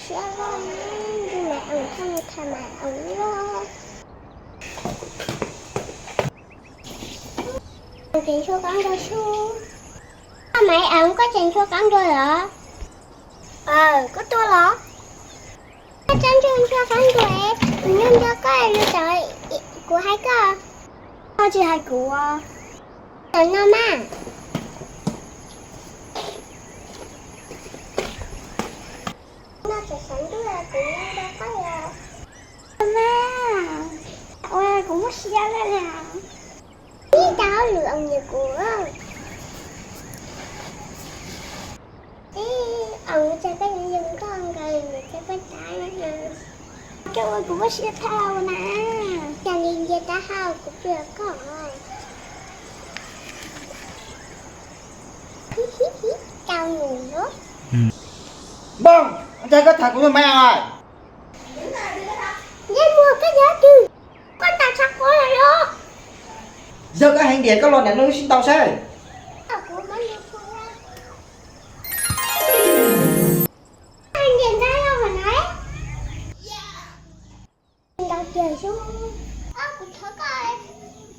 sẽ ra nhưng mà ông không thà mà ông lo tiền số con đâu số mày ông có tiền số con rồi hả có tôi đó chân chân cho con rồi nhưng cho cái lựa chọn của hai cơ chỉ hai của tao nó mà nó sẽ sẵn đứa là tự nhiên đâu có là mà ôi cũng mất xe lên nè đi tao lượng nhiều của ông sẽ có những dùng con rồi mình sẽ có trái nữa nè cái ôi cũng mất xe thao nè cho nên giờ ta hao cũng được có cao người nữa Bông, anh trai có thật của mẹ rồi. Nên mua cái giá chứ con ta chắc có là đó Giờ cái hành điện các loạn này nó xin tao xe. Hành điện ra đâu mà nói đào trời xuống cũng thở coi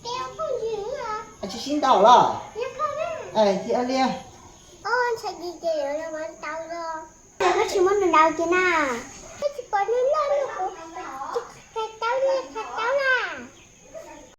đeo không gì nữa à Anh chỉ xin tao là. nhưng không á Thì anh đi. anh sẽ đi chơi ở đâu mà tao rồi. Nó chỉ muốn mình đào kia nè. Nó chỉ có nó lên